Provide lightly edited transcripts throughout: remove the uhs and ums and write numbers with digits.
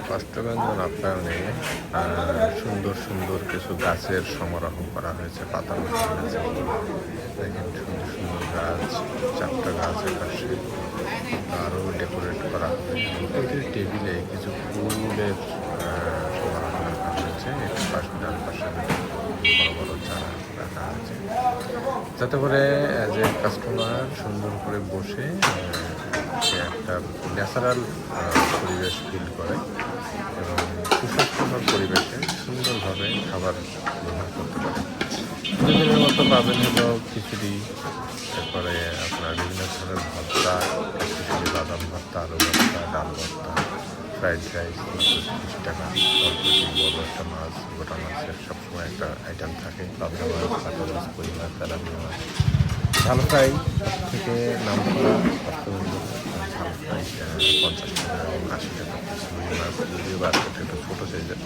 কষ্টব্যঞ্জন আপ্যায়নে সুন্দর সুন্দর কিছু গাছের সমারোহ করা হয়েছে, পাতা গাছ। দেখেন সুন্দর সুন্দর গাছ, 4টা গাছের পাশে আরও ডেকোরেট করা হবে। প্রতিটি টেবিলে কিছু ফুলের সমারোহ রাখা হয়েছে। একটু পাশে ডান পাশে বড় বড় চারা রাখা হয়েছে, যাতে করে যে কাস্টমার সুন্দর করে বসে সে একটা ন্যাচারাল পরিবেশ ফিল করে এবং সুস্বাস্থ্যকর পরিবেশে সুন্দরভাবে খাবার গ্রহণ করতে পারে। প্রতিদিনের মতো পাবেন হলো খিচুড়ি, তারপরে আপনার বিভিন্ন ধরনের ভর্তা, খিচুড়ি, বাদাম ভর্তা, আলু ভর্তা, ডাল ভর্তা, ফ্রাইড রাইস, 30 টাকা। বড় একটা মাছ, গোটা মাছের সবসময় একটা আইটেম থাকে, পাবদা মাছ, কাতলা মাছ, কই মাছ, তেলাপিয়া মাছ। ঝাল ফ্রাই থেকে নাম করা কষ্টব্যঞ্জন, ঝাল ফ্রাই 50 টাকা এবং 80 টাকা। রুই মাছ যদিও বাস্কেট একটু ছোটো সাইজের,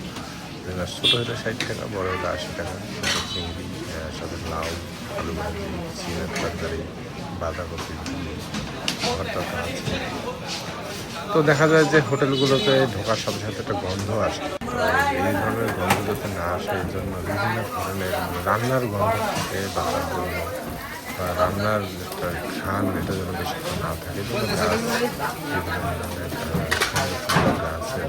রুই মাছ ছোটো হলে 60 টাকা, বড় হলে 80 টাকা। ছোটো চিংড়ি, সাথে লাউ, আলু ভাজি, চিনের তরকারি, বাঁধাকপি ভর্তা আছে। তো দেখা যায় যে হোটেলগুলোতে ঢোকার সাথে সাথে একটা গন্ধ আসে। তো এই ধরনের গন্ধ যাতে না আসে, এই জন্য বিভিন্ন ধরনের রান্নার গন্ধ থেকে বাঁচার জন্য বা রান্নার একটা ঘ্রাণ এটা যেন বেশিক্ষণ না থাকে, এই জন্য গাছ, বিভিন্ন ধরনের সুন্দর সুন্দর গাছের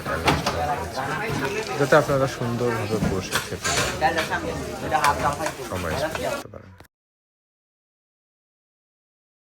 অ্যারেঞ্জ করা হয়েছে, যাতে আপনারা সুন্দরভাবে বসে খেতে পারেন, সময় স্পেন্ড করতে পারেন।